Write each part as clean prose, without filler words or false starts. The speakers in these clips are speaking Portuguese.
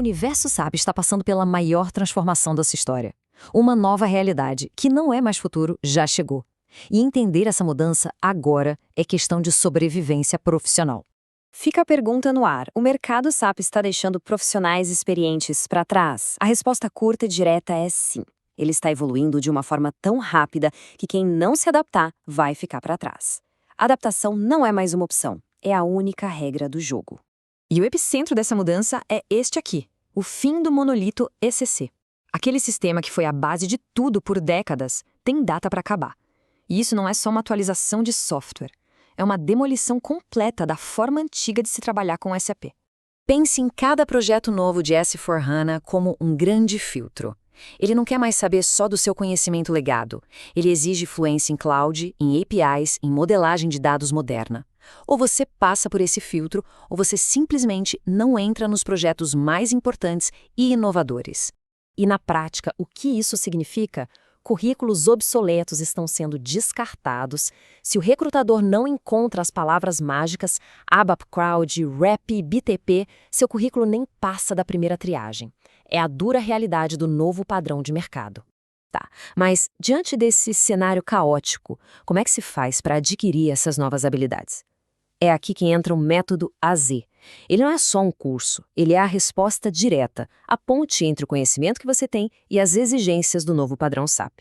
universo SAP está passando pela maior transformação da sua história. Uma nova realidade, que não é mais futuro, já chegou. E entender essa mudança agora é questão de sobrevivência profissional. Fica a pergunta no ar: o mercado SAP está deixando profissionais experientes para trás? A resposta curta e direta é sim. Ele está evoluindo de uma forma tão rápida que quem não se adaptar vai ficar para trás. A adaptação não é mais uma opção, é a única regra do jogo. E o epicentro dessa mudança é este aqui, o fim do monolito ECC. Aquele sistema que foi a base de tudo por décadas tem data para acabar. E isso não é só uma atualização de software. É uma demolição completa da forma antiga de se trabalhar com SAP. Pense em cada projeto novo de S/4HANA como um grande filtro. Ele não quer mais saber só do seu conhecimento legado. Ele exige fluência em cloud, em APIs, em modelagem de dados moderna. Ou você passa por esse filtro, ou você simplesmente não entra nos projetos mais importantes e inovadores. E na prática, o que isso significa? Currículos obsoletos estão sendo descartados. Se o recrutador não encontra as palavras mágicas ABAP Crowd, RAP e BTP, seu currículo nem passa da primeira triagem. É a dura realidade do novo padrão de mercado. Tá, mas diante desse cenário caótico, como é que se faz para adquirir essas novas habilidades? É aqui que entra o método AZ. Ele não é só um curso, ele é a resposta direta, a ponte entre o conhecimento que você tem e as exigências do novo padrão SAP.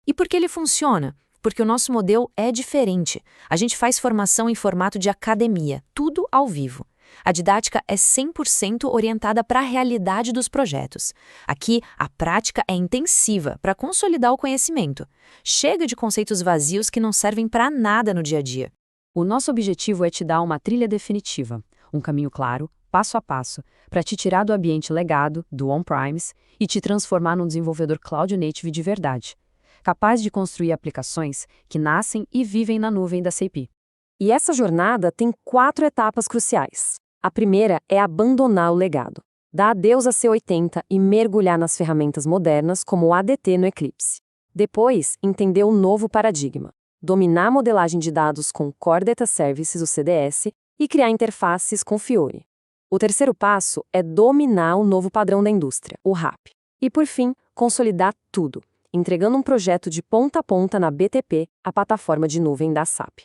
E por que ele funciona? Porque o nosso modelo é diferente. A gente faz formação em formato de academia, tudo ao vivo. A didática é 100% orientada para a realidade dos projetos. Aqui, a prática é intensiva para consolidar o conhecimento. Chega de conceitos vazios que não servem para nada no dia a dia. O nosso objetivo é te dar uma trilha definitiva, um caminho claro, passo a passo, para te tirar do ambiente legado, do on-premise, e te transformar num desenvolvedor cloud native de verdade, capaz de construir aplicações que nascem e vivem na nuvem da SAP. E essa jornada tem 4 etapas cruciais. A primeira é abandonar o legado, dar adeus a C80 e mergulhar nas ferramentas modernas como o ADT no Eclipse. Depois, entender o novo paradigma, dominar a modelagem de dados com Core Data Services, o CDS, e criar interfaces com Fiori. O terceiro passo é dominar o novo padrão da indústria, o RAP. E, por fim, consolidar tudo, entregando um projeto de ponta a ponta na BTP, a plataforma de nuvem da SAP.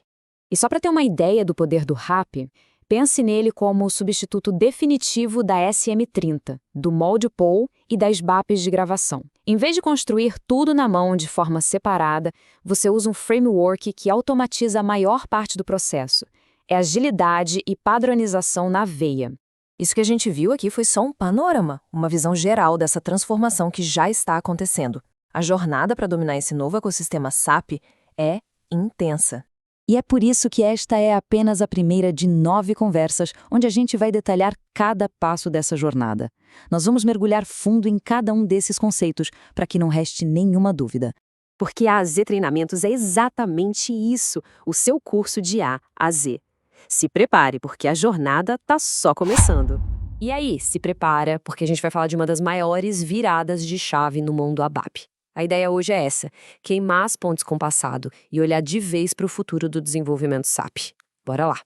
E só para ter uma ideia do poder do RAP, pense nele como o substituto definitivo da SM30, do molde POL e das BAPs de gravação. Em vez de construir tudo na mão de forma separada, você usa um framework que automatiza a maior parte do processo. É agilidade e padronização na veia. Isso que a gente viu aqui foi só um panorama, uma visão geral dessa transformação que já está acontecendo. A jornada para dominar esse novo ecossistema SAP é intensa. E é por isso que esta é apenas a primeira de 9 conversas onde a gente vai detalhar cada passo dessa jornada. Nós vamos mergulhar fundo em cada um desses conceitos para que não reste nenhuma dúvida. Porque a AZ Treinamentos é exatamente isso, o seu curso de A a Z. Se prepare, porque a jornada está só começando. E aí, se prepara, porque a gente vai falar de uma das maiores viradas de chave no mundo ABAP. A ideia hoje é essa, queimar as pontes com o passado e olhar de vez para o futuro do desenvolvimento SAP. Bora lá!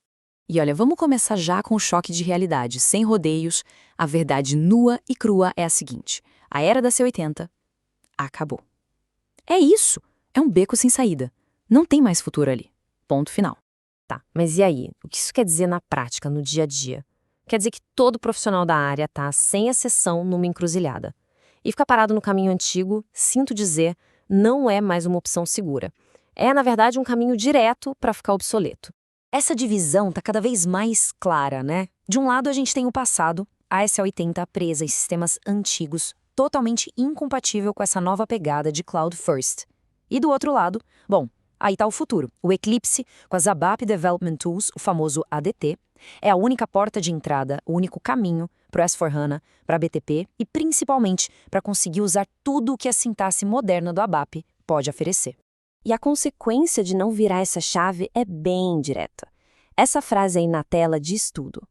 E olha, vamos começar já com o choque de realidade, sem rodeios. A verdade nua e crua é a seguinte: a era da C80 acabou. É isso, é um beco sem saída. Não tem mais futuro ali. Ponto final. Tá, mas e aí? O que isso quer dizer na prática, no dia a dia? Quer dizer que todo profissional da área está, sem exceção, numa encruzilhada. E ficar parado no caminho antigo, sinto dizer, não é mais uma opção segura. É, na verdade, um caminho direto para ficar obsoleto. Essa divisão está cada vez mais clara, né? De um lado, a gente tem o passado, a S80 presa em sistemas antigos, totalmente incompatível com essa nova pegada de Cloud First. E do outro lado, bom, aí está o futuro. O Eclipse, com as ABAP Development Tools, o famoso ADT, é a única porta de entrada, o único caminho para o S/4HANA, para a BTP e principalmente para conseguir usar tudo o que a sintaxe moderna do ABAP pode oferecer. E a consequência de não virar essa chave é bem direta. Essa frase aí na tela diz tudo.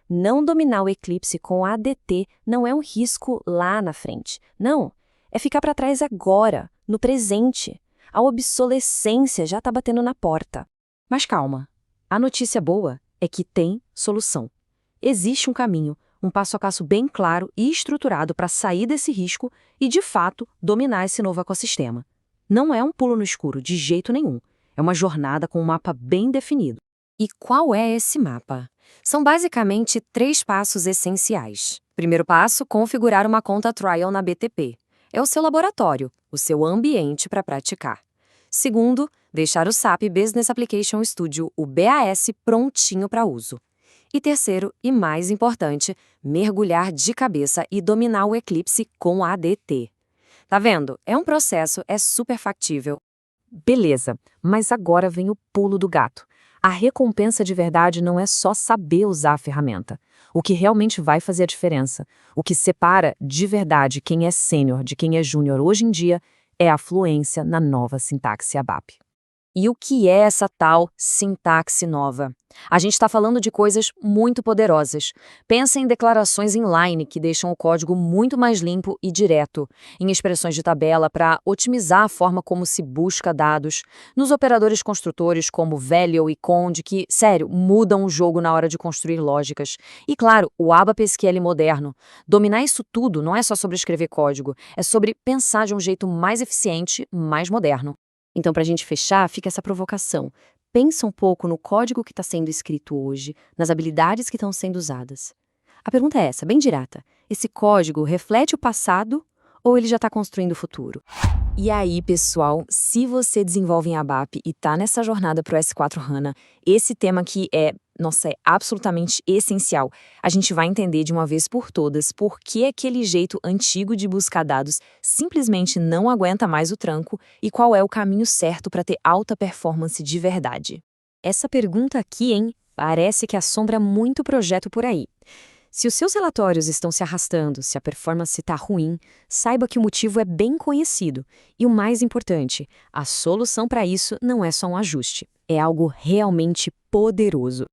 Não dominar o Eclipse com ADT não é um risco lá na frente. Não, é ficar para trás agora, no presente. A obsolescência já está batendo na porta. Mas calma, a notícia boa é que tem solução. Existe um caminho, Um passo a passo bem claro e estruturado para sair desse risco e, de fato, dominar esse novo ecossistema. Não é um pulo no escuro, de jeito nenhum. É uma jornada com um mapa bem definido. E qual é esse mapa? São basicamente 3 passos essenciais. Primeiro passo, configurar uma conta trial na BTP. É o seu laboratório, o seu ambiente para praticar. Segundo, deixar o SAP Business Application Studio, o BAS, prontinho para uso. E terceiro, e mais importante, mergulhar de cabeça e dominar o Eclipse com ADT. Tá vendo? É um processo, é super factível. Beleza, mas agora vem o pulo do gato. A recompensa de verdade não é só saber usar a ferramenta. O que realmente vai fazer a diferença, o que separa de verdade quem é sênior de quem é júnior hoje em dia, é a fluência na nova sintaxe ABAP. E o que é essa tal sintaxe nova? A gente está falando de coisas muito poderosas. Pensa em declarações inline que deixam o código muito mais limpo e direto, em expressões de tabela para otimizar a forma como se busca dados, nos operadores construtores como value e cond que, sério, mudam o jogo na hora de construir lógicas. E claro, o ABAP SQL moderno. Dominar isso tudo não é só sobre escrever código, é sobre pensar de um jeito mais eficiente, mais moderno. Então, para a gente fechar, fica essa provocação. Pensa um pouco no código que está sendo escrito hoje, nas habilidades que estão sendo usadas. A pergunta é essa, bem direta. Esse código reflete o passado ou ele já está construindo o futuro? E aí, pessoal, se você desenvolve em ABAP e está nessa jornada para o S4HANA, esse tema aqui é absolutamente essencial. A gente vai entender de uma vez por todas por que aquele jeito antigo de buscar dados simplesmente não aguenta mais o tranco e qual é o caminho certo para ter alta performance de verdade. Essa pergunta aqui, hein? Parece que assombra muito projeto por aí. Se os seus relatórios estão se arrastando, se a performance está ruim, saiba que o motivo é bem conhecido. E o mais importante, a solução para isso não é só um ajuste, é algo realmente poderoso.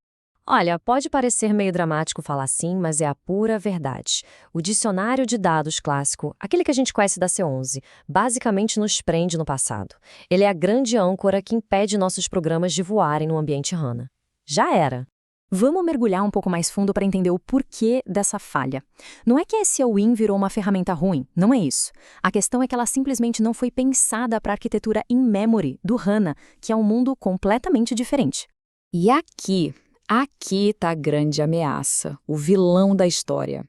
Olha, pode parecer meio dramático falar assim, mas é a pura verdade. O dicionário de dados clássico, aquele que a gente conhece da C11, basicamente nos prende no passado. Ele é a grande âncora que impede nossos programas de voarem no ambiente HANA. Já era. Vamos mergulhar um pouco mais fundo para entender o porquê dessa falha. Não é que a SEO-IN virou uma ferramenta ruim, não é isso. A questão é que ela simplesmente não foi pensada para a arquitetura in-memory do HANA, que é um mundo completamente diferente. E aqui está a grande ameaça, o vilão da história.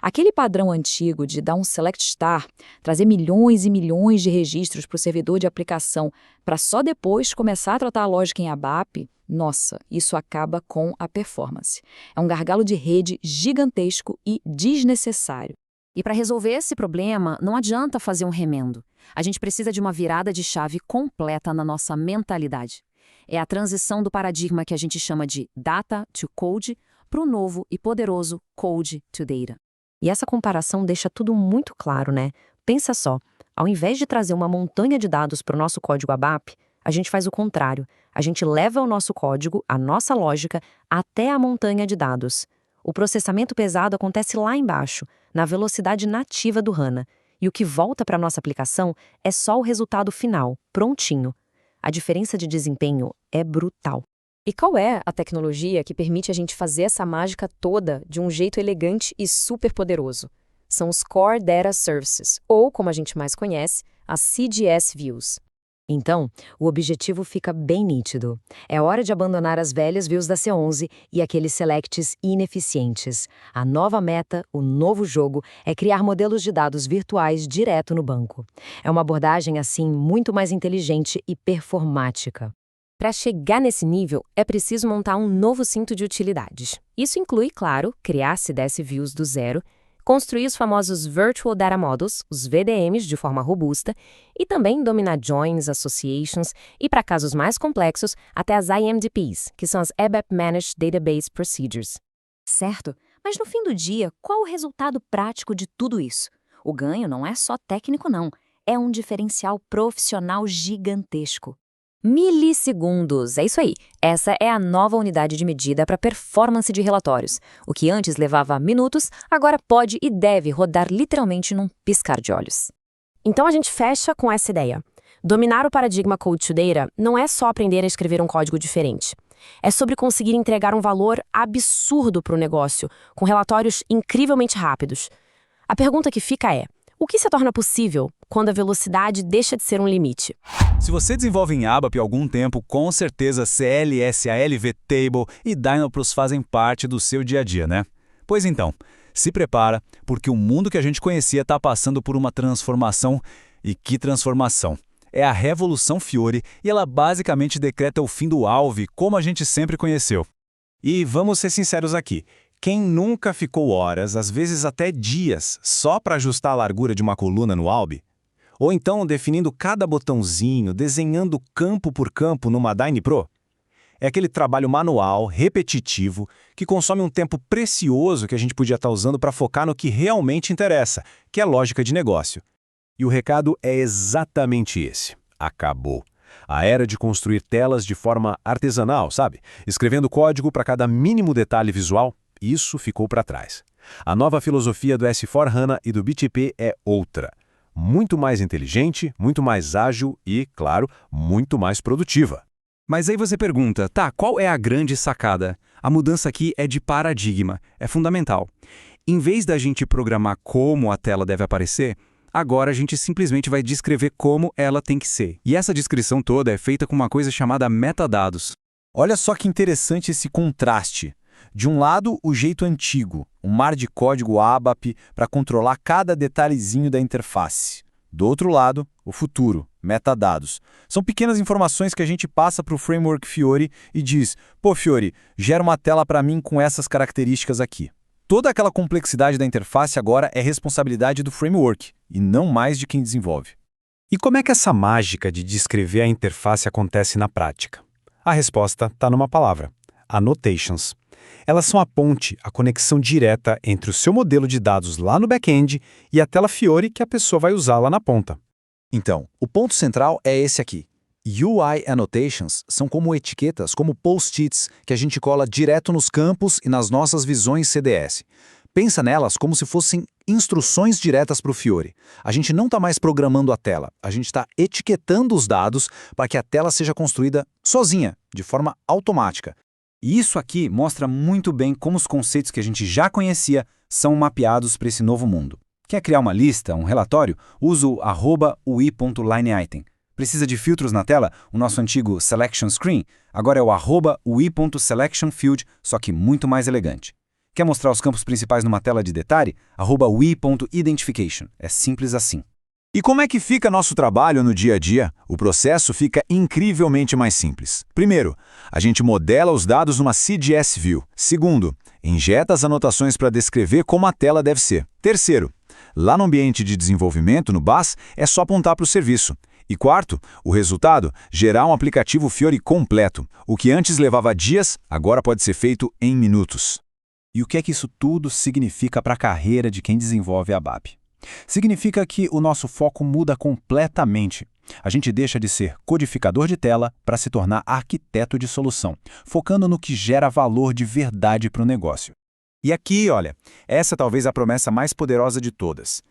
Aquele padrão antigo de dar um select star, trazer milhões e milhões de registros para o servidor de aplicação, para só depois começar a tratar a lógica em ABAP, nossa, isso acaba com a performance. É um gargalo de rede gigantesco e desnecessário. E para resolver esse problema, não adianta fazer um remendo. A gente precisa de uma virada de chave completa na nossa mentalidade. É a transição do paradigma que a gente chama de Data to Code para o novo e poderoso Code to Data. E essa comparação deixa tudo muito claro, né? Pensa só, ao invés de trazer uma montanha de dados para o nosso código ABAP, a gente faz o contrário. A gente leva o nosso código, a nossa lógica, até a montanha de dados. O processamento pesado acontece lá embaixo, na velocidade nativa do HANA. E o que volta para a nossa aplicação é só o resultado final, prontinho. A diferença de desempenho é brutal. E qual é a tecnologia que permite a gente fazer essa mágica toda de um jeito elegante e super poderoso? São os Core Data Services, ou, como a gente mais conhece, as CDS Views. Então, o objetivo fica bem nítido. É hora de abandonar as velhas views da C11 e aqueles selects ineficientes. A nova meta, o novo jogo, é criar modelos de dados virtuais direto no banco. É uma abordagem, assim, muito mais inteligente e performática. Para chegar nesse nível, é preciso montar um novo cinto de utilidades. Isso inclui, claro, criar CDS Views do zero, construir os famosos Virtual Data Models, os VDMs, de forma robusta, e também dominar joins, associations e, para casos mais complexos, até as IMDPs, que são as ABAP Managed Database Procedures. Certo, mas no fim do dia, qual o resultado prático de tudo isso? O ganho não é só técnico, não. É um diferencial profissional gigantesco. Milissegundos, é isso aí. Essa é a nova unidade de medida para performance de relatórios. O que antes levava minutos, agora pode e deve rodar literalmente num piscar de olhos. Então a gente fecha com essa ideia. Dominar o paradigma Code to Data não é só aprender a escrever um código diferente. É sobre conseguir entregar um valor absurdo para o negócio, com relatórios incrivelmente rápidos. A pergunta que fica é: o que se torna possível quando a velocidade deixa de ser um limite? Se você desenvolve em ABAP há algum tempo, com certeza CLS, ALV Table e Dynaplus fazem parte do seu dia a dia, né? Pois então, se prepara, porque o mundo que a gente conhecia está passando por uma transformação. E que transformação! É a Revolução Fiori e ela basicamente decreta o fim do ALV como a gente sempre conheceu. E vamos ser sinceros aqui. Quem nunca ficou horas, às vezes até dias, só para ajustar a largura de uma coluna no ALB? Ou então definindo cada botãozinho, desenhando campo por campo numa DynaPro? É aquele trabalho manual, repetitivo, que consome um tempo precioso que a gente podia estar usando para focar no que realmente interessa, que é lógica de negócio. E o recado é exatamente esse. Acabou. A era de construir telas de forma artesanal, sabe? Escrevendo código para cada mínimo detalhe visual, isso ficou para trás. A nova filosofia do S4HANA e do BTP é outra. Muito mais inteligente, muito mais ágil e, claro, muito mais produtiva. Mas aí você pergunta, tá, qual é a grande sacada? A mudança aqui é de paradigma, é fundamental. Em vez da gente programar como a tela deve aparecer, agora a gente simplesmente vai descrever como ela tem que ser. E essa descrição toda é feita com uma coisa chamada metadados. Olha só que interessante esse contraste. De um lado, o jeito antigo, um mar de código ABAP para controlar cada detalhezinho da interface. Do outro lado, o futuro, metadados. São pequenas informações que a gente passa para o framework Fiori e diz: pô, Fiori, gera uma tela para mim com essas características aqui. Toda aquela complexidade da interface agora é responsabilidade do framework, e não mais de quem desenvolve. E como é que essa mágica de descrever a interface acontece na prática? A resposta está numa palavra: annotations. Elas são a ponte, a conexão direta entre o seu modelo de dados lá no back-end e a tela Fiori que a pessoa vai usar lá na ponta. Então, o ponto central é esse aqui. UI Annotations são como etiquetas, como post-its, que a gente cola direto nos campos e nas nossas visões CDS. Pensa nelas como se fossem instruções diretas para o Fiori. A gente não está mais programando a tela, a gente está etiquetando os dados para que a tela seja construída sozinha, de forma automática. E isso aqui mostra muito bem como os conceitos que a gente já conhecia são mapeados para esse novo mundo. Quer criar uma lista, um relatório? Usa o @ui.lineitem. Precisa de filtros na tela? O nosso antigo Selection Screen agora é o @ui.selectionField, só que muito mais elegante. Quer mostrar os campos principais numa tela de detalhe? @ui.identification. É simples assim. E como é que fica nosso trabalho no dia a dia? O processo fica incrivelmente mais simples. Primeiro, a gente modela os dados numa CDS View. Segundo, injeta as anotações para descrever como a tela deve ser. Terceiro, lá no ambiente de desenvolvimento, no BAS, é só apontar para o serviço. E quarto, o resultado, gerar um aplicativo Fiori completo. O que antes levava dias, agora pode ser feito em minutos. E o que é que isso tudo significa para a carreira de quem desenvolve a ABAP? Significa que o nosso foco muda completamente. A gente deixa de ser codificador de tela para se tornar arquiteto de solução, focando no que gera valor de verdade para o negócio. E aqui, olha, essa talvez a promessa mais poderosa de todas.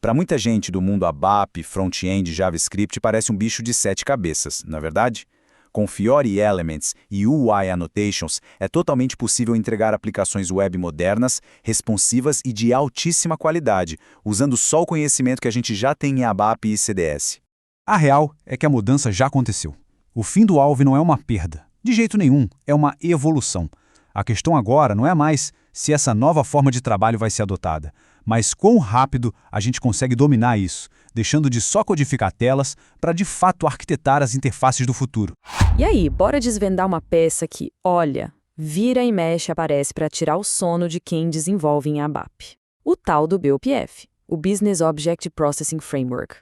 Para muita gente do mundo ABAP, front-end, JavaScript, parece um bicho de 7 cabeças, não é verdade? Com Fiori Elements e UI Annotations, é totalmente possível entregar aplicações web modernas, responsivas e de altíssima qualidade, usando só o conhecimento que a gente já tem em ABAP e CDS. A real é que a mudança já aconteceu. O fim do ALV não é uma perda. De jeito nenhum, é uma evolução. A questão agora não é mais se essa nova forma de trabalho vai ser adotada, mas quão rápido a gente consegue dominar isso, deixando de só codificar telas para de fato arquitetar as interfaces do futuro. E aí, bora desvendar uma peça que, olha, vira e mexe aparece para tirar o sono de quem desenvolve em ABAP. O tal do BOPF, o Business Object Processing Framework.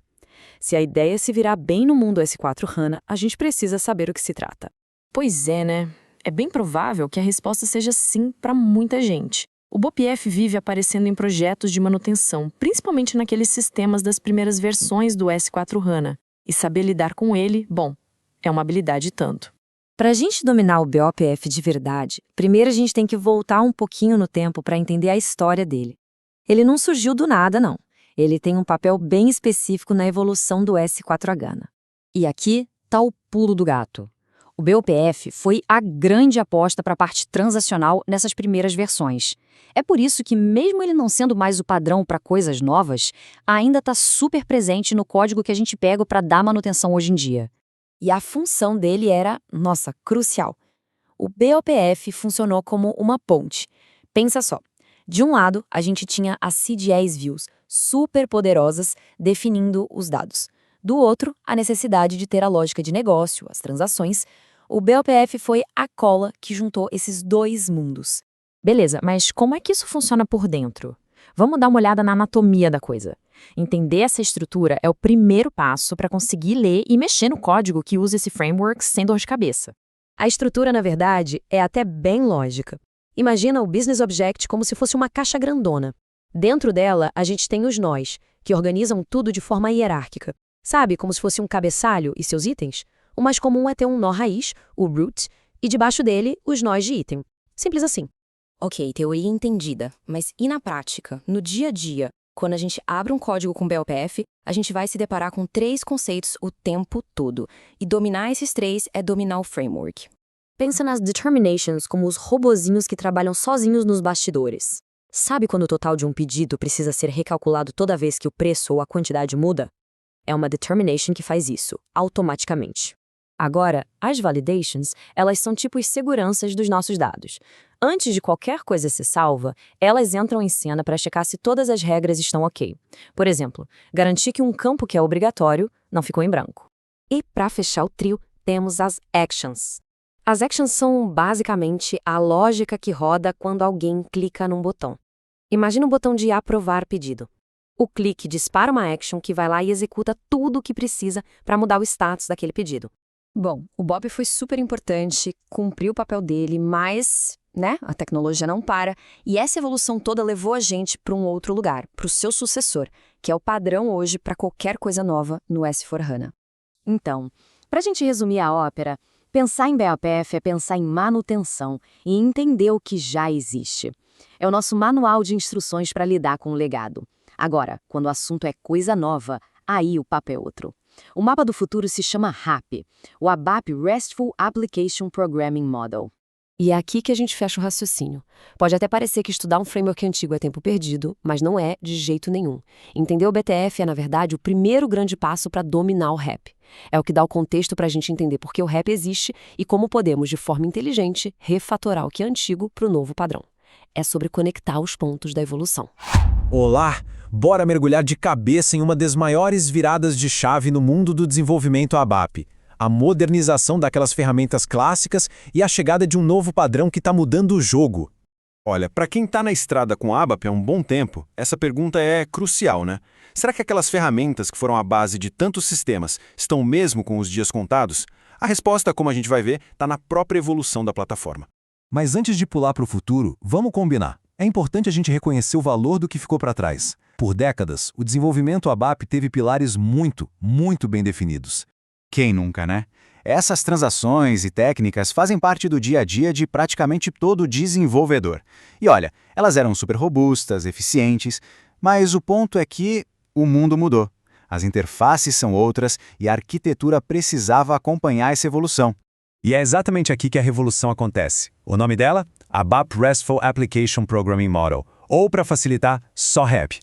Se a ideia é se virar bem no mundo S4HANA, a gente precisa saber o que se trata. Pois é, né? É bem provável que a resposta seja sim para muita gente. O BOPF vive aparecendo em projetos de manutenção, principalmente naqueles sistemas das primeiras versões do S4HANA. E saber lidar com ele, bom, é uma habilidade tanto. Para a gente dominar o BOPF de verdade, primeiro a gente tem que voltar um pouquinho no tempo para entender a história dele. Ele não surgiu do nada, não. Ele tem um papel bem específico na evolução do S4HANA. E aqui está o pulo do gato. O O BOPF foi a grande aposta para a parte transacional nessas primeiras versões. É por isso que, mesmo ele não sendo mais o padrão para coisas novas, ainda está super presente no código que a gente pega para dar manutenção hoje em dia. E a função dele era, nossa, crucial. O BOPF funcionou como uma ponte. Pensa só. De um lado, a gente tinha as CDS Views, super poderosas, definindo os dados. Do outro, a necessidade de ter a lógica de negócio, as transações. O BOPF foi a cola que juntou esses dois mundos. Beleza, mas como é que isso funciona por dentro? Vamos dar uma olhada na anatomia da coisa. Entender essa estrutura é o primeiro passo para conseguir ler e mexer no código que usa esse framework sem dor de cabeça. A estrutura, na verdade, é até bem lógica. Imagina o Business Object como se fosse uma caixa grandona. Dentro dela, a gente tem os nós, que organizam tudo de forma hierárquica. Sabe, como se fosse um cabeçalho e seus itens? O mais comum é ter um nó raiz, o root, e debaixo dele, os nós de item. Simples assim. Ok, teoria entendida, mas e na prática, no dia a dia, quando a gente abre um código com BOPF, a gente vai se deparar com 3 conceitos o tempo todo, e dominar esses 3 é dominar o framework. Pensa nas determinations como os robozinhos que trabalham sozinhos nos bastidores. Sabe quando o total de um pedido precisa ser recalculado toda vez que o preço ou a quantidade muda? É uma determination que faz isso, automaticamente. Agora, as validations, elas são tipos seguranças dos nossos dados. Antes de qualquer coisa ser salva, elas entram em cena para checar se todas as regras estão ok. Por exemplo, garantir que um campo que é obrigatório não ficou em branco. E para fechar o trio, temos as actions. As actions são basicamente a lógica que roda quando alguém clica num botão. Imagina um botão de aprovar pedido. O clique dispara uma action que vai lá e executa tudo o que precisa para mudar o status daquele pedido. Bom, o BOP foi super importante, cumpriu o papel dele, mas, a tecnologia não para, e essa evolução toda levou a gente para um outro lugar, para o seu sucessor, que é o padrão hoje para qualquer coisa nova no S/4HANA. Então, para a gente resumir a ópera, pensar em BOPF é pensar em manutenção e entender o que já existe. É o nosso manual de instruções para lidar com o legado. Agora, quando o assunto é coisa nova, aí o papo é outro. O mapa do futuro se chama RAP, o ABAP RESTful Application Programming Model. E é aqui que a gente fecha o raciocínio. Pode até parecer que estudar um framework antigo é tempo perdido, mas não é de jeito nenhum. Entender o BTF é, na verdade, o primeiro grande passo para dominar o RAP. É o que dá o contexto para a gente entender por que o RAP existe e como podemos, de forma inteligente, refatorar o que é antigo para o novo padrão. É sobre conectar os pontos da evolução. Olá! Bora mergulhar de cabeça em uma das maiores viradas de chave no mundo do desenvolvimento ABAP. A modernização daquelas ferramentas clássicas e a chegada de um novo padrão que está mudando o jogo. Olha, para quem está na estrada com ABAP há um bom tempo, essa pergunta é crucial, né? Será que aquelas ferramentas que foram a base de tantos sistemas estão mesmo com os dias contados? A resposta, como a gente vai ver, está na própria evolução da plataforma. Mas antes de pular para o futuro, vamos combinar. É importante a gente reconhecer o valor do que ficou para trás. Por décadas, o desenvolvimento ABAP teve pilares muito bem definidos. Quem nunca, né? Essas transações e técnicas fazem parte do dia a dia de praticamente todo desenvolvedor. E olha, elas eram super robustas, eficientes, mas o ponto é que o mundo mudou. As interfaces são outras e a arquitetura precisava acompanhar essa evolução. E é exatamente aqui que a revolução acontece. O nome dela? ABAP RESTful Application Programming Model, ou para facilitar, só RAP.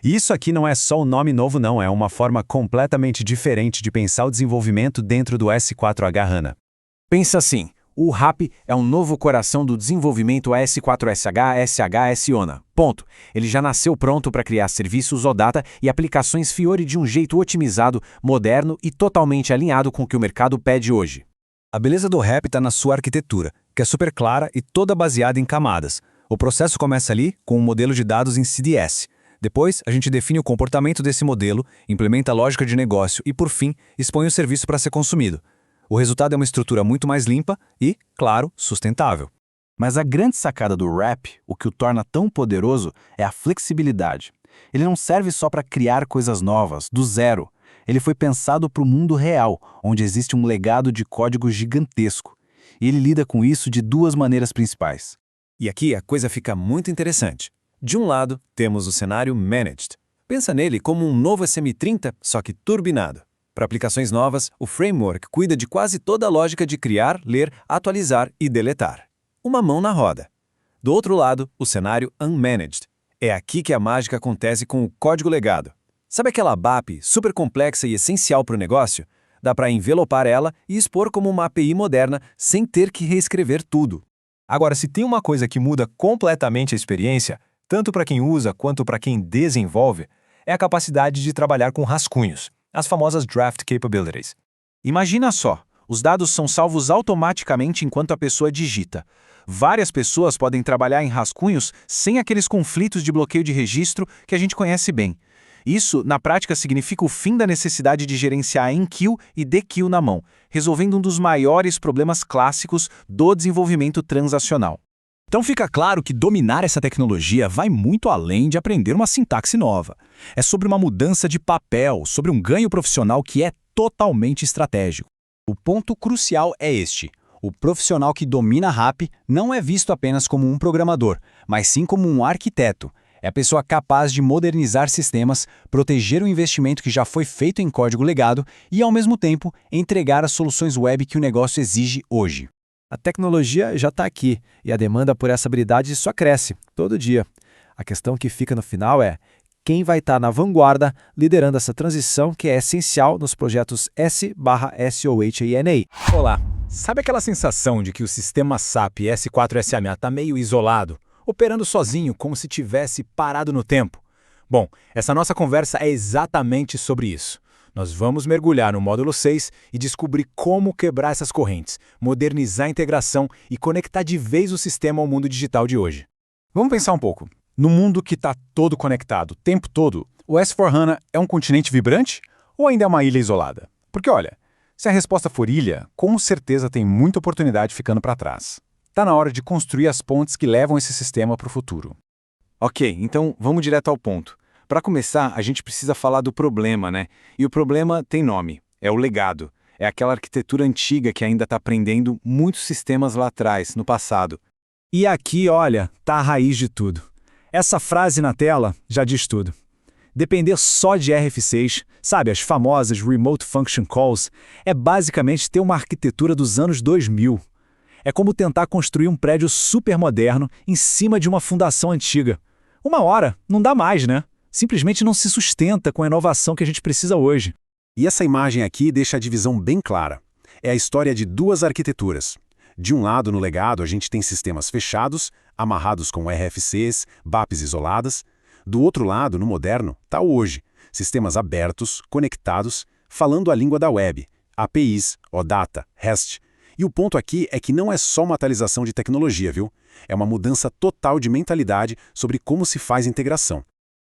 E isso aqui não é só um nome novo não, é uma forma completamente diferente de pensar o desenvolvimento dentro do S/4HANA. Pensa assim, o RAP é um novo coração do desenvolvimento S4SH, SH, SONA. Ponto. Ele já nasceu pronto para criar serviços OData e aplicações Fiori de um jeito otimizado, moderno e totalmente alinhado com o que o mercado pede hoje. A beleza do RAP está na sua arquitetura, que é super clara e toda baseada em camadas. O processo começa ali com um modelo de dados em CDS. Depois, a gente define o comportamento desse modelo, implementa a lógica de negócio e, por fim, expõe o serviço para ser consumido. O resultado é uma estrutura muito mais limpa e, claro, sustentável. Mas a grande sacada do RAP, o que o torna tão poderoso, é a flexibilidade. Ele não serve só para criar coisas novas, do zero. Ele foi pensado para o mundo real, onde existe um legado de código gigantesco. E ele lida com isso de duas maneiras principais. E aqui a coisa fica muito interessante. De um lado, temos o cenário Managed. Pensa nele como um novo SM30, só que turbinado. Para aplicações novas, o framework cuida de quase toda a lógica de criar, ler, atualizar e deletar. Uma mão na roda. Do outro lado, o cenário unmanaged. É aqui que a mágica acontece com o código legado. Sabe aquela ABAP super complexa e essencial para o negócio? Dá para envelopar ela e expor como uma API moderna sem ter que reescrever tudo. Agora, se tem uma coisa que muda completamente a experiência, tanto para quem usa quanto para quem desenvolve, é a capacidade de trabalhar com rascunhos, as famosas draft capabilities. Imagina só, os dados são salvos automaticamente enquanto a pessoa digita. Várias pessoas podem trabalhar em rascunhos sem aqueles conflitos de bloqueio de registro que a gente conhece bem. Isso, na prática, significa o fim da necessidade de gerenciar enqueue e dequeue na mão, resolvendo um dos maiores problemas clássicos do desenvolvimento transacional. Então fica claro que dominar essa tecnologia vai muito além de aprender uma sintaxe nova. É sobre uma mudança de papel, sobre um ganho profissional que é totalmente estratégico. O ponto crucial é este. O profissional que domina RAP não é visto apenas como um programador, mas sim como um arquiteto. É a pessoa capaz de modernizar sistemas, proteger o investimento que já foi feito em código legado e, ao mesmo tempo, entregar as soluções web que o negócio exige hoje. A tecnologia já está aqui e a demanda por essa habilidade só cresce, todo dia. A questão que fica no final é quem vai estar na vanguarda liderando essa transição que é essencial nos projetos S/SOHANA. Olá, sabe aquela sensação de que o sistema SAP S4SAMA está meio isolado, operando sozinho, como se tivesse parado no tempo? Bom, essa nossa conversa é exatamente sobre isso. Nós vamos mergulhar no módulo 6 e descobrir como quebrar essas correntes, modernizar a integração e conectar de vez o sistema ao mundo digital de hoje. Vamos pensar um pouco. No mundo que está todo conectado o tempo todo, o S4HANA é um continente vibrante ou ainda é uma ilha isolada? Porque olha, se a resposta for ilha, com certeza tem muita oportunidade ficando para trás. Está na hora de construir as pontes que levam esse sistema para o futuro. Ok, então vamos direto ao ponto. Para começar, a gente precisa falar do problema, né? E o problema tem nome, é o legado. É aquela arquitetura antiga que ainda está prendendo muitos sistemas lá atrás, no passado. E aqui, olha, tá a raiz de tudo. Essa frase na tela já diz tudo. Depender só de RF6, sabe, as famosas Remote Function Calls, é basicamente ter uma arquitetura dos anos 2000. É como tentar construir um prédio super moderno em cima de uma fundação antiga. Uma hora, não dá mais, né? Simplesmente não se sustenta com a inovação que a gente precisa hoje. E essa imagem aqui deixa a divisão bem clara. É a história de duas arquiteturas. De um lado, no legado, a gente tem sistemas fechados, amarrados com RFCs, BAPs isoladas. Do outro lado, no moderno, está o hoje. Sistemas abertos, conectados, falando a língua da web. APIs, OData, REST. E o ponto aqui é que não é só uma atualização de tecnologia, viu? É uma mudança total de mentalidade sobre como se faz integração.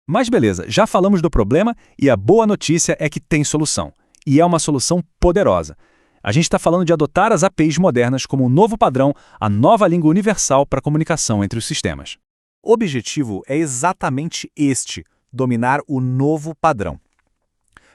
Mas beleza, já falamos do problema e a boa notícia é que tem solução. E é uma solução poderosa. A gente está falando de adotar as APIs modernas como um novo padrão, a nova língua universal para a comunicação entre os sistemas. O objetivo é exatamente este, dominar o novo padrão.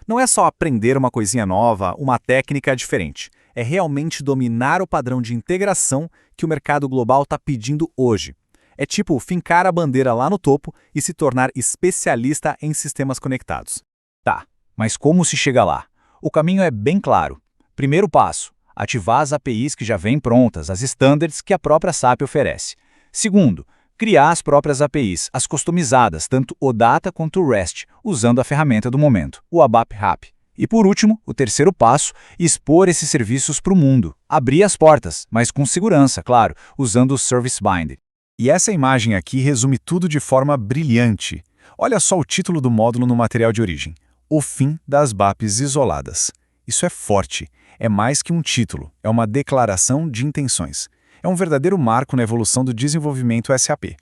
Não é só aprender uma coisinha nova, uma técnica diferente. É realmente dominar o padrão de integração que o mercado global está pedindo hoje. É tipo fincar a bandeira lá no topo e se tornar especialista em sistemas conectados. Tá, mas como se chega lá? O caminho é bem claro. Primeiro passo, ativar as APIs que já vêm prontas, as standards que a própria SAP oferece. Segundo, criar as próprias APIs, as customizadas, tanto OData quanto o REST, usando a ferramenta do momento, o ABAP RAP. E por último, o terceiro passo, expor esses serviços para o mundo. Abrir as portas, mas com segurança, claro, usando o Service Bind. E essa imagem aqui resume tudo de forma brilhante. Olha só o título do módulo no material de origem. O fim das BAPs isoladas. Isso é forte. É mais que um título. É uma declaração de intenções. É um verdadeiro marco na evolução do desenvolvimento SAP.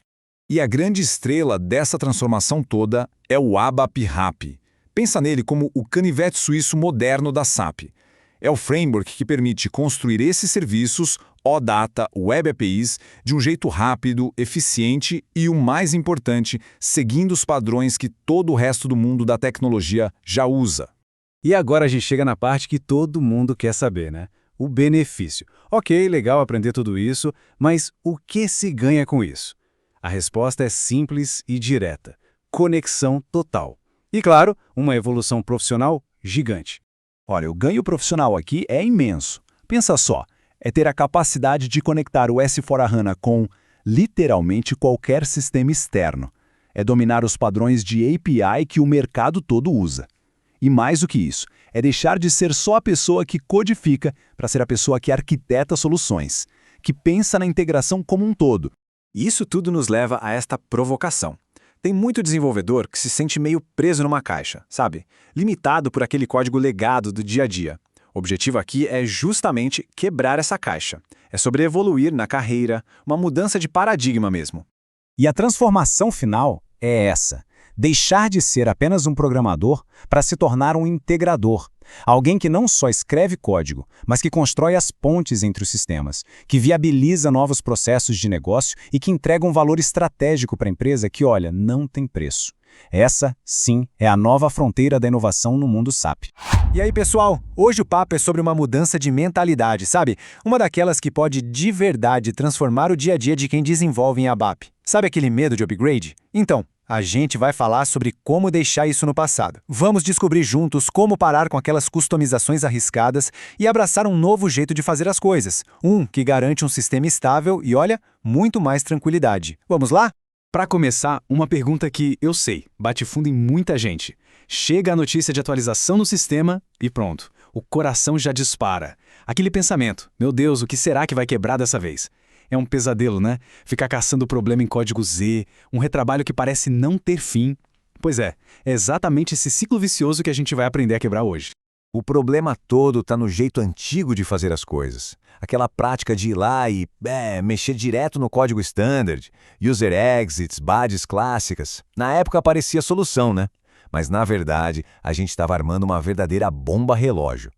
E a grande estrela dessa transformação toda é o ABAP RAP. Pensa nele como o canivete suíço moderno da SAP. É o framework que permite construir esses serviços, OData, Web APIs, de um jeito rápido, eficiente e, o mais importante, seguindo os padrões que todo o resto do mundo da tecnologia já usa. E agora a gente chega na parte que todo mundo quer saber, né? O benefício. Ok, legal aprender tudo isso, mas o que se ganha com isso? A resposta é simples e direta. Conexão total. E claro, uma evolução profissional gigante. Olha, o ganho profissional aqui é imenso. Pensa só, é ter a capacidade de conectar o S/4HANA com, literalmente, qualquer sistema externo. É dominar os padrões de API que o mercado todo usa. E mais do que isso, é deixar de ser só a pessoa que codifica para ser a pessoa que arquiteta soluções, que pensa na integração como um todo. E isso tudo nos leva a esta provocação. Tem muito desenvolvedor que se sente meio preso numa caixa, sabe? Limitado por aquele código legado do dia a dia. O objetivo aqui é justamente quebrar essa caixa. É sobre evoluir na carreira, uma mudança de paradigma mesmo. E a transformação final é essa: deixar de ser apenas um programador para se tornar um integrador. Alguém que não só escreve código, mas que constrói as pontes entre os sistemas, que viabiliza novos processos de negócio e que entrega um valor estratégico para a empresa que, olha, não tem preço. Essa, sim, é a nova fronteira da inovação no mundo SAP. E aí, pessoal, hoje o papo é sobre uma mudança de mentalidade, sabe? Uma daquelas que pode de verdade transformar o dia a dia de quem desenvolve em ABAP. Sabe aquele medo de upgrade? Então, a gente vai falar sobre como deixar isso no passado. Vamos descobrir juntos como parar com aquelas customizações arriscadas e abraçar um novo jeito de fazer as coisas. Um que garante um sistema estável e, olha, muito mais tranquilidade. Vamos lá? Para começar, uma pergunta que, eu sei, bate fundo em muita gente. Chega a notícia de atualização no sistema e pronto. O coração já dispara. Aquele pensamento, meu Deus, o que será que vai quebrar dessa vez? É um pesadelo, né? Ficar caçando problema em código Z, um retrabalho que parece não ter fim. Pois é exatamente esse ciclo vicioso que a gente vai aprender a quebrar hoje. O problema todo está no jeito antigo de fazer as coisas. Aquela prática de ir lá e mexer direto no código standard, user exits, badges clássicas. Na época parecia solução, né? Mas na verdade, a gente estava armando uma verdadeira bomba relógio.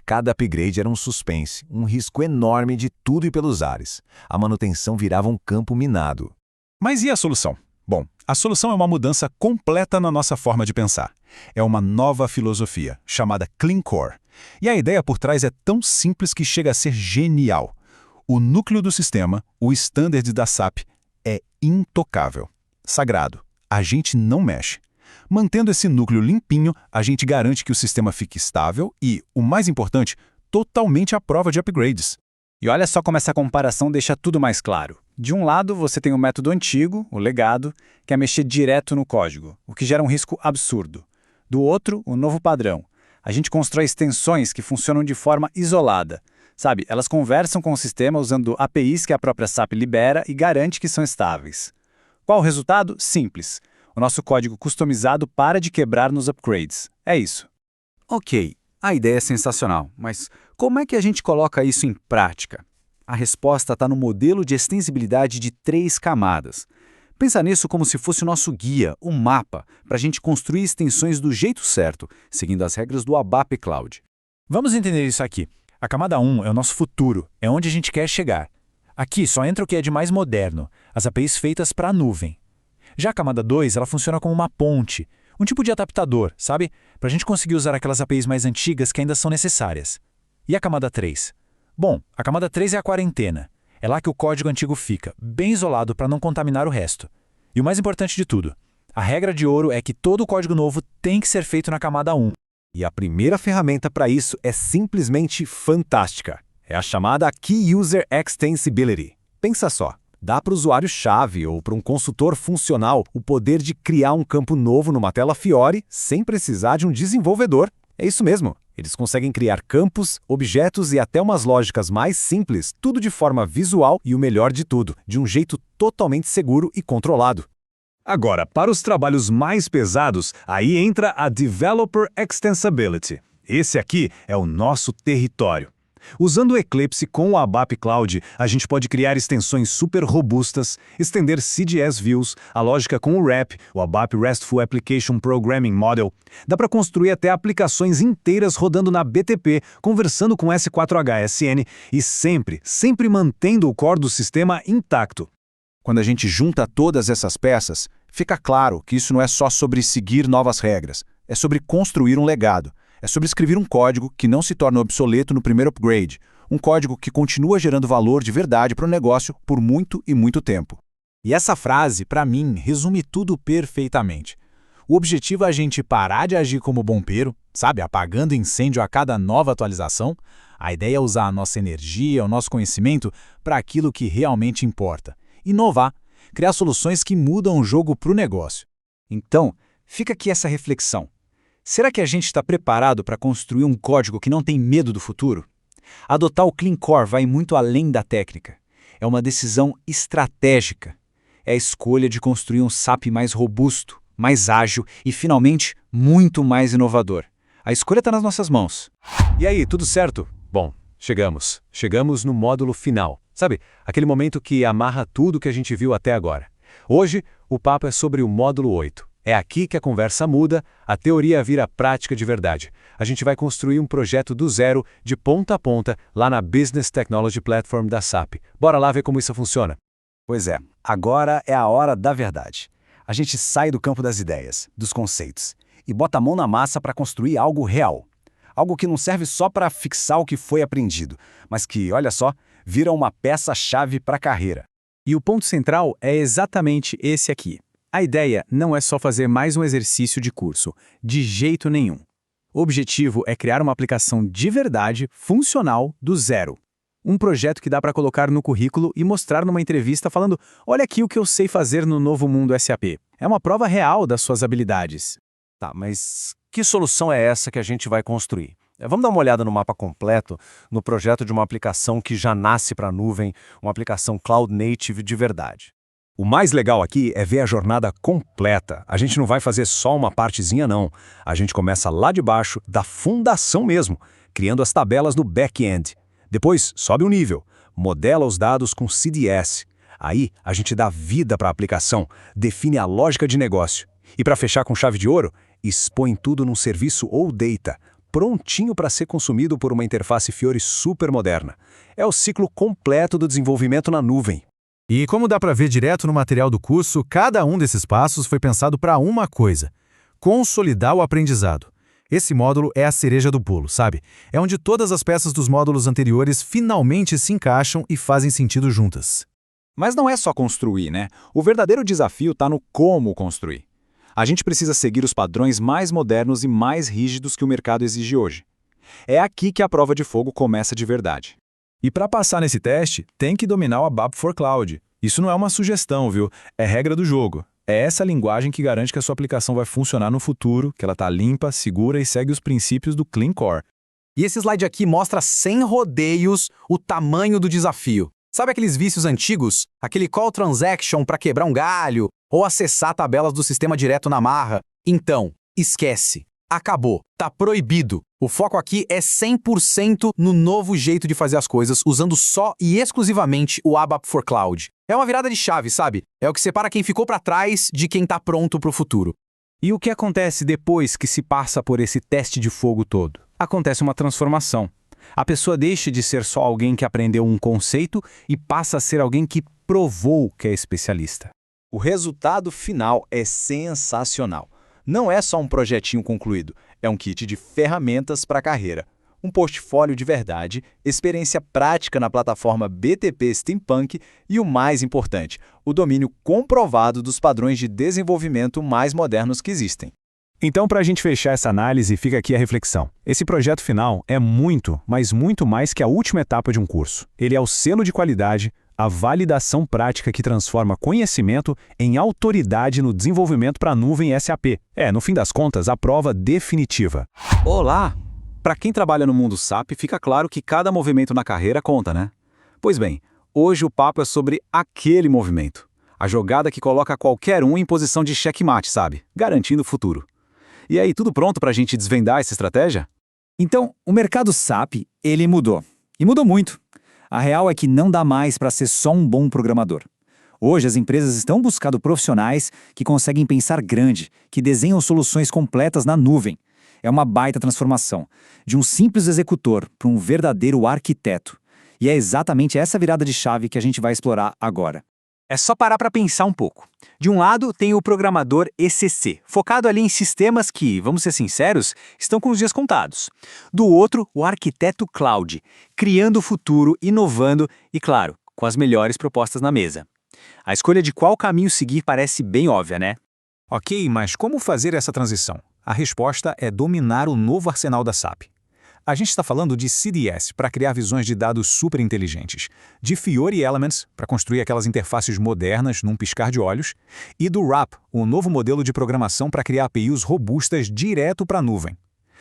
Cada upgrade era um suspense, um risco enorme de tudo e pelos ares. A manutenção virava um campo minado. Mas e a solução? Bom, a solução é uma mudança completa na nossa forma de pensar. É uma nova filosofia, chamada Clean Core. E a ideia por trás é tão simples que chega a ser genial. O núcleo do sistema, o standard da SAP, é intocável, sagrado. A gente não mexe. Mantendo esse núcleo limpinho, a gente garante que o sistema fique estável e, o mais importante, totalmente à prova de upgrades. E olha só como essa comparação deixa tudo mais claro. De um lado, você tem o método antigo, o legado, que é mexer direto no código, o que gera um risco absurdo. Do outro, o novo padrão. A gente constrói extensões que funcionam de forma isolada. Sabe, elas conversam com o sistema usando APIs que a própria SAP libera e garante que são estáveis. Qual o resultado? Simples. O nosso código customizado para de quebrar nos upgrades. É isso. Ok, a ideia é sensacional, mas como é que a gente coloca isso em prática? A resposta está no modelo de extensibilidade de 3 camadas. Pensa nisso como se fosse o nosso guia, o mapa, para a gente construir extensões do jeito certo, seguindo as regras do ABAP Cloud. Vamos entender isso aqui. A camada 1 é o nosso futuro, é onde a gente quer chegar. Aqui só entra o que é de mais moderno, as APIs feitas para a nuvem. Já a camada 2, ela funciona como uma ponte, um tipo de adaptador, sabe? Para a gente conseguir usar aquelas APIs mais antigas que ainda são necessárias. E a camada 3? Bom, a camada 3 é a quarentena. É lá que o código antigo fica, bem isolado para não contaminar o resto. E o mais importante de tudo, a regra de ouro é que todo o código novo tem que ser feito na camada 1. E a primeira ferramenta para isso é simplesmente fantástica. É a chamada Key User Extensibility. Pensa só. Dá para o usuário-chave ou para um consultor funcional o poder de criar um campo novo numa tela Fiori sem precisar de um desenvolvedor. É isso mesmo. Eles conseguem criar campos, objetos e até umas lógicas mais simples, tudo de forma visual e o melhor de tudo, de um jeito totalmente seguro e controlado. Agora, para os trabalhos mais pesados, aí entra a Developer Extensibility. Esse aqui é o nosso território. Usando o Eclipse com o ABAP Cloud, a gente pode criar extensões super robustas, estender CDS Views, a lógica com o RAP, o ABAP RESTful Application Programming Model. Dá para construir até aplicações inteiras rodando na BTP, conversando com S4HSN e sempre mantendo o core do sistema intacto. Quando a gente junta todas essas peças, fica claro que isso não é só sobre seguir novas regras, é sobre construir um legado. É sobre escrever um código que não se torna obsoleto no primeiro upgrade, um código que continua gerando valor de verdade para o negócio por muito e muito tempo. E essa frase, para mim, resume tudo perfeitamente. O objetivo é a gente parar de agir como bombeiro, sabe, apagando incêndio a cada nova atualização. A ideia é usar a nossa energia, o nosso conhecimento para aquilo que realmente importa. Inovar, criar soluções que mudam o jogo para o negócio. Então, fica aqui essa reflexão. Será que a gente está preparado para construir um código que não tem medo do futuro? Adotar o Clean Core vai muito além da técnica. É uma decisão estratégica. É a escolha de construir um SAP mais robusto, mais ágil e, finalmente, muito mais inovador. A escolha está nas nossas mãos. E aí, tudo certo? Bom, chegamos. Chegamos no módulo final. Sabe, aquele momento que amarra tudo que a gente viu até agora. Hoje, o papo é sobre o módulo 8. É aqui que a conversa muda, a teoria vira prática de verdade. A gente vai construir um projeto do zero, de ponta a ponta, lá na Business Technology Platform da SAP. Bora lá ver como isso funciona. Pois é, agora é a hora da verdade. A gente sai do campo das ideias, dos conceitos, e bota a mão na massa para construir algo real. Algo que não serve só para fixar o que foi aprendido, mas que, olha só, vira uma peça-chave para a carreira. E o ponto central é exatamente esse aqui. A ideia não é só fazer mais um exercício de curso, de jeito nenhum. O objetivo é criar uma aplicação de verdade, funcional, do zero. Um projeto que dá para colocar no currículo e mostrar numa entrevista falando: olha aqui o que eu sei fazer no novo mundo SAP. É uma prova real das suas habilidades. Tá, mas que solução é essa que a gente vai construir? Vamos dar uma olhada no mapa completo, no projeto de uma aplicação que já nasce para a nuvem, uma aplicação Cloud Native de verdade. O mais legal aqui é ver a jornada completa. A gente não vai fazer só uma partezinha, não. A gente começa lá de baixo, da fundação mesmo, criando as tabelas no back-end. Depois, sobe o nível, modela os dados com CDS. Aí, a gente dá vida para a aplicação, define a lógica de negócio. E para fechar com chave de ouro, expõe tudo num serviço ou data, prontinho para ser consumido por uma interface Fiori super moderna. É o ciclo completo do desenvolvimento na nuvem. E como dá para ver direto no material do curso, cada um desses passos foi pensado para uma coisa: consolidar o aprendizado. Esse módulo é a cereja do bolo, sabe? É onde todas as peças dos módulos anteriores finalmente se encaixam e fazem sentido juntas. Mas não é só construir, né? O verdadeiro desafio está no como construir. A gente precisa seguir os padrões mais modernos e mais rígidos que o mercado exige hoje. É aqui que a prova de fogo começa de verdade. E para passar nesse teste, tem que dominar o ABAP for Cloud. Isso não é uma sugestão, viu? É regra do jogo. É essa linguagem que garante que a sua aplicação vai funcionar no futuro, que ela está limpa, segura e segue os princípios do Clean Core. E esse slide aqui mostra sem rodeios o tamanho do desafio. Sabe aqueles vícios antigos? Aquele call transaction para quebrar um galho ou acessar tabelas do sistema direto na marra? Então, esquece. Acabou. Tá proibido. O foco aqui é 100% no novo jeito de fazer as coisas, usando só e exclusivamente o ABAP for Cloud. É uma virada de chave, sabe? É o que separa quem ficou para trás de quem tá pronto para o futuro. E o que acontece depois que se passa por esse teste de fogo todo? Acontece uma transformação. A pessoa deixa de ser só alguém que aprendeu um conceito e passa a ser alguém que provou que é especialista. O resultado final é sensacional. Não é só um projetinho concluído, é um kit de ferramentas para a carreira. Um portfólio de verdade, experiência prática na plataforma BTP Steampunk e o mais importante, o domínio comprovado dos padrões de desenvolvimento mais modernos que existem. Então, para a gente fechar essa análise, fica aqui a reflexão. Esse projeto final é muito, mas muito mais que a última etapa de um curso. Ele é o selo de qualidade, a validação prática que transforma conhecimento em autoridade no desenvolvimento para a nuvem SAP. É, no fim das contas, a prova definitiva. Olá! Para quem trabalha no mundo SAP, fica claro que cada movimento na carreira conta, né? Pois bem, hoje o papo é sobre aquele movimento. A jogada que coloca qualquer um em posição de checkmate, sabe? Garantindo o futuro. E aí, tudo pronto para a gente desvendar essa estratégia? Então, o mercado SAP, ele mudou. E mudou muito. A real é que não dá mais para ser só um bom programador. Hoje, as empresas estão buscando profissionais que conseguem pensar grande, que desenham soluções completas na nuvem. É uma baita transformação, de um simples executor para um verdadeiro arquiteto. E é exatamente essa virada de chave que a gente vai explorar agora. É só parar para pensar um pouco. De um lado, tem o programador ECC, focado ali em sistemas que, vamos ser sinceros, estão com os dias contados. Do outro, o arquiteto cloud, criando o futuro, inovando e, claro, com as melhores propostas na mesa. A escolha de qual caminho seguir parece bem óbvia, né? Ok, mas como fazer essa transição? A resposta é dominar o novo arsenal da SAP. A gente está falando de CDS para criar visões de dados super inteligentes, de Fiori Elements para construir aquelas interfaces modernas num piscar de olhos, e do RAP, o novo modelo de programação para criar APIs robustas direto para a nuvem.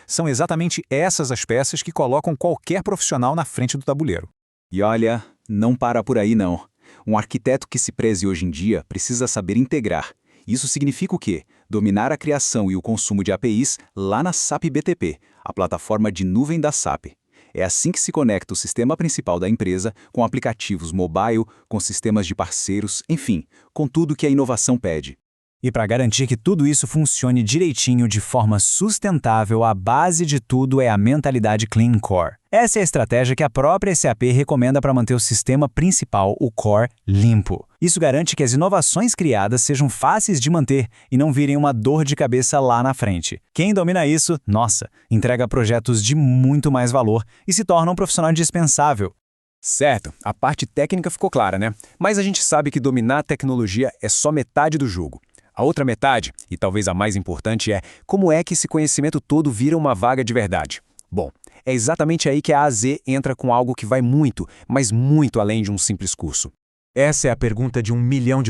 São exatamente essas as peças que colocam qualquer profissional na frente do tabuleiro. E olha, não para por aí não. Um arquiteto que se preze hoje em dia precisa saber integrar. Isso significa o quê? Dominar a criação e o consumo de APIs lá na SAP BTP, a plataforma de nuvem da SAP. É assim que se conecta o sistema principal da empresa com aplicativos mobile, com sistemas de parceiros, enfim, com tudo que a inovação pede. E para garantir que tudo isso funcione direitinho de forma sustentável, a base de tudo é a mentalidade Clean Core. Essa é a estratégia que a própria SAP recomenda para manter o sistema principal, o Core, limpo. Isso garante que as inovações criadas sejam fáceis de manter e não virem uma dor de cabeça lá na frente. Quem domina isso, nossa, entrega projetos de muito mais valor e se torna um profissional indispensável. Certo, a parte técnica ficou clara, né? Mas a gente sabe que dominar a tecnologia é só metade do jogo. A outra metade, e talvez a mais importante, é como é que esse conhecimento todo vira uma vaga de verdade. Bom, é exatamente aí que a AZ entra com algo que vai muito, mas muito além de um simples curso. Essa é a pergunta de $1 milhão,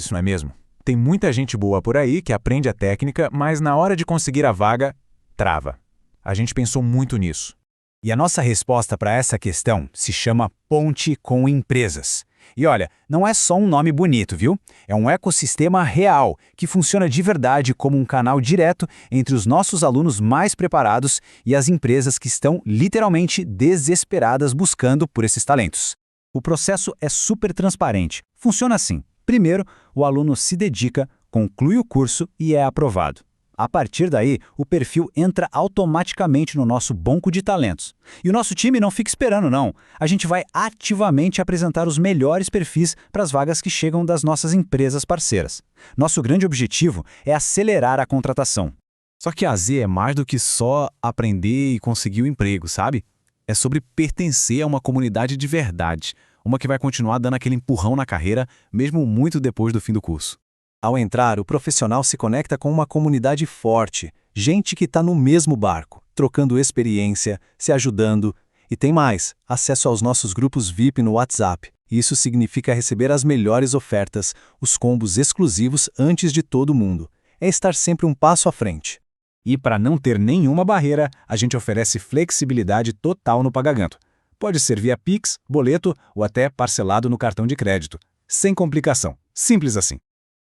não é mesmo? Tem muita gente boa por aí que aprende a técnica, mas na hora de conseguir a vaga, trava. A gente pensou muito nisso. E a nossa resposta para essa questão se chama Ponte com Empresas. E olha, não é só um nome bonito, viu? É um ecossistema real, que funciona de verdade como um canal direto entre os nossos alunos mais preparados e as empresas que estão literalmente desesperadas buscando por esses talentos. O processo é super transparente. Funciona assim. Primeiro, o aluno se dedica, conclui o curso e é aprovado. A partir daí, o perfil entra automaticamente no nosso banco de talentos. E o nosso time não fica esperando, não. A gente vai ativamente apresentar os melhores perfis para as vagas que chegam das nossas empresas parceiras. Nosso grande objetivo é acelerar a contratação. Só que a AZ é mais do que só aprender e conseguir o emprego, sabe? É sobre pertencer a uma comunidade de verdade, uma que vai continuar dando aquele empurrão na carreira, mesmo muito depois do fim do curso. Ao entrar, o profissional se conecta com uma comunidade forte, gente que está no mesmo barco, trocando experiência, se ajudando. E tem mais, acesso aos nossos grupos VIP no WhatsApp. Isso significa receber as melhores ofertas, os combos exclusivos antes de todo mundo. É estar sempre um passo à frente. E para não ter nenhuma barreira, a gente oferece flexibilidade total no pagamento. Pode ser via Pix, boleto ou até parcelado no cartão de crédito. Sem complicação. Simples assim.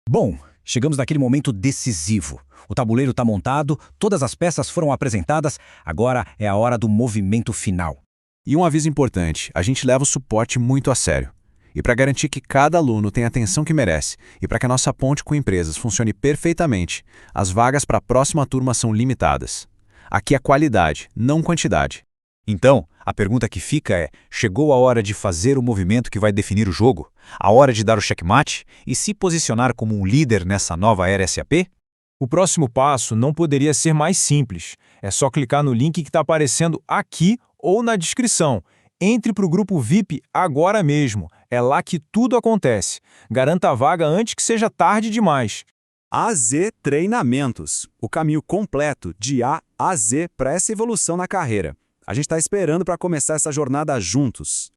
Bom, chegamos naquele momento decisivo. O tabuleiro está montado, todas as peças foram apresentadas, agora é a hora do movimento final. E um aviso importante, a gente leva o suporte muito a sério. E para garantir que cada aluno tenha a atenção que merece, e para que a nossa ponte com empresas funcione perfeitamente, as vagas para a próxima turma são limitadas. Aqui é qualidade, não quantidade. Então, a pergunta que fica é, chegou a hora de fazer o movimento que vai definir o jogo? A hora de dar o checkmate e se posicionar como um líder nessa nova era SAP? O próximo passo não poderia ser mais simples. É só clicar no link que está aparecendo aqui ou na descrição. Entre para o grupo VIP agora mesmo. É lá que tudo acontece. Garanta a vaga antes que seja tarde demais. AZ Treinamentos, o caminho completo de A a Z para essa evolução na carreira. A gente está esperando para começar essa jornada juntos.